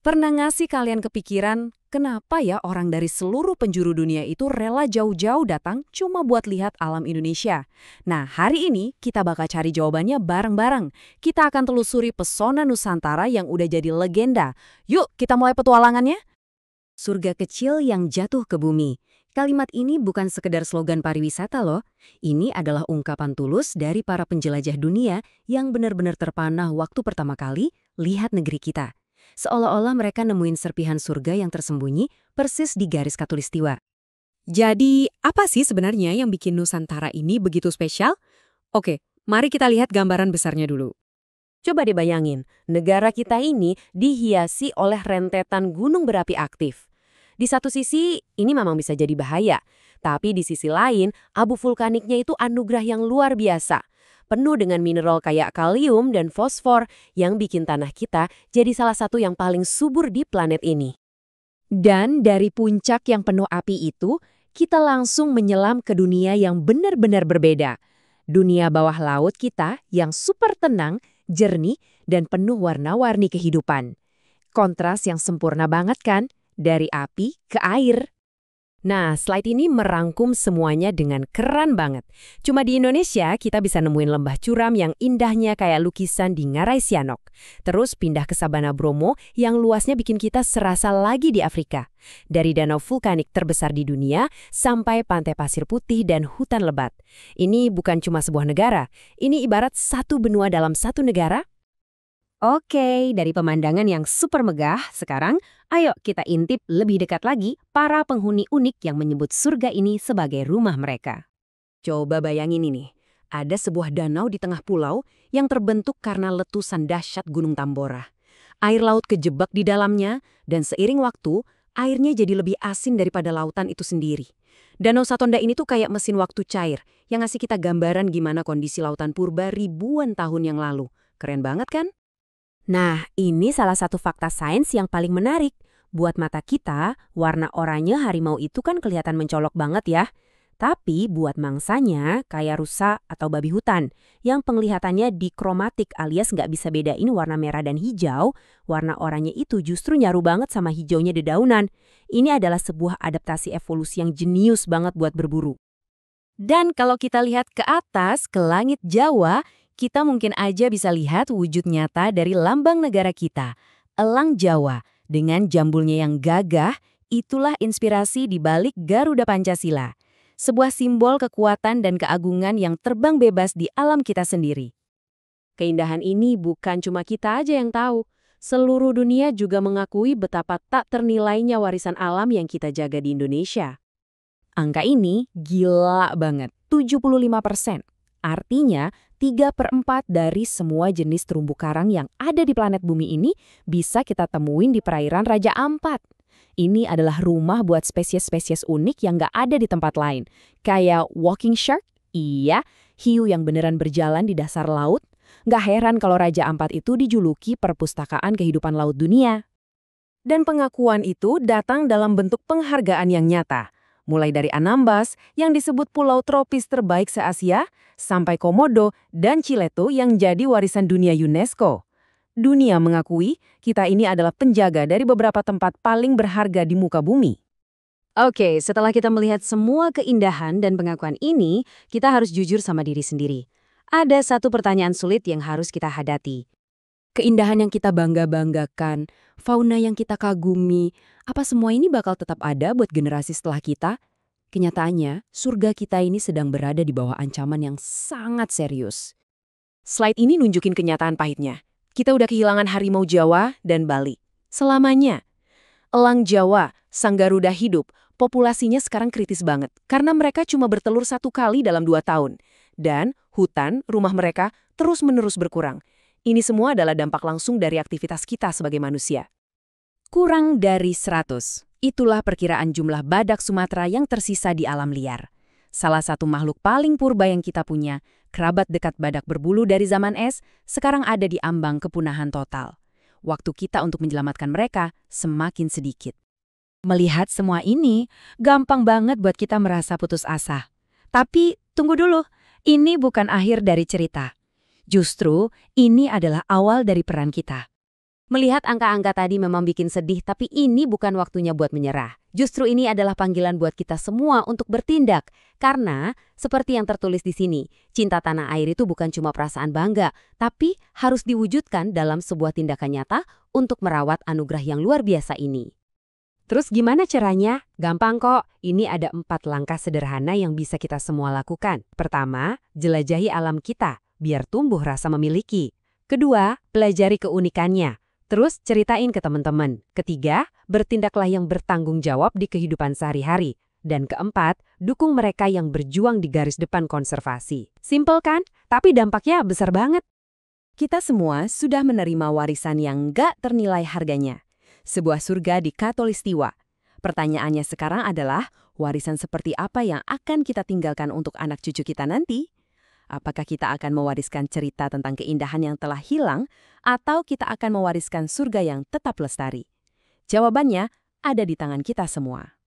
Pernah nggak sih kalian kepikiran, kenapa ya orang dari seluruh penjuru dunia itu rela jauh-jauh datang cuma buat lihat alam Indonesia? Nah, hari ini kita bakal cari jawabannya bareng-bareng. Kita akan telusuri pesona Nusantara yang udah jadi legenda. Yuk, kita mulai petualangannya. Surga kecil yang jatuh ke bumi. Kalimat ini bukan sekedar slogan pariwisata loh. Ini adalah ungkapan tulus dari para penjelajah dunia yang benar-benar terpanah waktu pertama kali lihat negeri kita. Seolah-olah mereka nemuin serpihan surga yang tersembunyi persis di garis khatulistiwa. Jadi, apa sih sebenarnya yang bikin Nusantara ini begitu spesial? Oke, mari kita lihat gambaran besarnya dulu. Coba dibayangin, negara kita ini dihiasi oleh rentetan gunung berapi aktif. Di satu sisi, ini memang bisa jadi bahaya. Tapi di sisi lain, abu vulkaniknya itu anugerah yang luar biasa. Penuh dengan mineral kayak kalium dan fosfor yang bikin tanah kita jadi salah satu yang paling subur di planet ini. Dan dari puncak yang penuh api itu, kita langsung menyelam ke dunia yang benar-benar berbeda. Dunia bawah laut kita yang super tenang, jernih, dan penuh warna-warni kehidupan. Kontras yang sempurna banget kan? Dari api ke air. Nah, slide ini merangkum semuanya dengan keren banget. Cuma di Indonesia, kita bisa nemuin lembah curam yang indahnya kayak lukisan di Ngarai Sianok. Terus pindah ke Sabana Bromo yang luasnya bikin kita serasa lagi di Afrika. Dari danau vulkanik terbesar di dunia sampai pantai pasir putih dan hutan lebat. Ini bukan cuma sebuah negara, ini ibarat satu benua dalam satu negara. Oke, dari pemandangan yang super megah, sekarang ayo kita intip lebih dekat lagi para penghuni unik yang menyebut surga ini sebagai rumah mereka. Coba bayangin ini, ada sebuah danau di tengah pulau yang terbentuk karena letusan dahsyat Gunung Tambora. Air laut kejebak di dalamnya, dan seiring waktu, airnya jadi lebih asin daripada lautan itu sendiri. Danau Satonda ini tuh kayak mesin waktu cair, yang ngasih kita gambaran gimana kondisi lautan purba ribuan tahun yang lalu. Keren banget kan? Nah, ini salah satu fakta sains yang paling menarik. Buat mata kita, warna oranye harimau itu kan kelihatan mencolok banget ya. Tapi buat mangsanya, kayak rusa atau babi hutan, yang penglihatannya dikromatik alias nggak bisa bedain warna merah dan hijau, warna oranye itu justru nyaru banget sama hijaunya dedaunan. Ini adalah sebuah adaptasi evolusi yang jenius banget buat berburu. Dan kalau kita lihat ke atas, ke langit Jawa, kita mungkin aja bisa lihat wujud nyata dari lambang negara kita, elang Jawa. Dengan jambulnya yang gagah, itulah inspirasi di balik Garuda Pancasila. Sebuah simbol kekuatan dan keagungan yang terbang bebas di alam kita sendiri. Keindahan ini bukan cuma kita aja yang tahu. Seluruh dunia juga mengakui betapa tak ternilainya warisan alam yang kita jaga di Indonesia. Angka ini gila banget, 75%. Artinya, 3/4 dari semua jenis terumbu karang yang ada di planet bumi ini bisa kita temuin di perairan Raja Ampat. Ini adalah rumah buat spesies-spesies unik yang nggak ada di tempat lain. Kayak walking shark, iya, hiu yang beneran berjalan di dasar laut. Nggak heran kalau Raja Ampat itu dijuluki perpustakaan kehidupan laut dunia. Dan pengakuan itu datang dalam bentuk penghargaan yang nyata. Mulai dari Anambas yang disebut pulau tropis terbaik se-Asia, sampai Komodo dan Chileto yang jadi warisan dunia UNESCO. Dunia mengakui kita ini adalah penjaga dari beberapa tempat paling berharga di muka bumi. Oke, setelah kita melihat semua keindahan dan pengakuan ini, kita harus jujur sama diri sendiri. Ada satu pertanyaan sulit yang harus kita hadapi. Keindahan yang kita bangga-banggakan, fauna yang kita kagumi, apa semua ini bakal tetap ada buat generasi setelah kita? Kenyataannya, surga kita ini sedang berada di bawah ancaman yang sangat serius. Slide ini nunjukin kenyataan pahitnya. Kita udah kehilangan harimau Jawa dan Bali. Selamanya. Elang Jawa, sang Garuda hidup, populasinya sekarang kritis banget karena mereka cuma bertelur 1 kali dalam 2 tahun. Dan hutan, rumah mereka, terus-menerus berkurang. Ini semua adalah dampak langsung dari aktivitas kita sebagai manusia. Kurang dari 100. Itulah perkiraan jumlah badak Sumatera yang tersisa di alam liar. Salah satu makhluk paling purba yang kita punya, kerabat dekat badak berbulu dari zaman es, sekarang ada di ambang kepunahan total. Waktu kita untuk menyelamatkan mereka semakin sedikit. Melihat semua ini, gampang banget buat kita merasa putus asa. Tapi tunggu dulu, ini bukan akhir dari cerita. Justru, ini adalah awal dari peran kita. Melihat angka-angka tadi memang bikin sedih, tapi ini bukan waktunya buat menyerah. Justru ini adalah panggilan buat kita semua untuk bertindak. Karena, seperti yang tertulis di sini, cinta tanah air itu bukan cuma perasaan bangga, tapi harus diwujudkan dalam sebuah tindakan nyata untuk merawat anugerah yang luar biasa ini. Terus gimana caranya? Gampang kok, ini ada 4 langkah sederhana yang bisa kita semua lakukan. Pertama, jelajahi alam kita, biar tumbuh rasa memiliki. Kedua, pelajari keunikannya. Terus ceritain ke teman-teman. Ketiga, bertindaklah yang bertanggung jawab di kehidupan sehari-hari. Dan keempat, dukung mereka yang berjuang di garis depan konservasi. Simpel kan? Tapi dampaknya besar banget. Kita semua sudah menerima warisan yang nggak ternilai harganya. Sebuah surga di Khatulistiwa. Pertanyaannya sekarang adalah, warisan seperti apa yang akan kita tinggalkan untuk anak cucu kita nanti? Apakah kita akan mewariskan cerita tentang keindahan yang telah hilang, atau kita akan mewariskan surga yang tetap lestari? Jawabannya ada di tangan kita semua.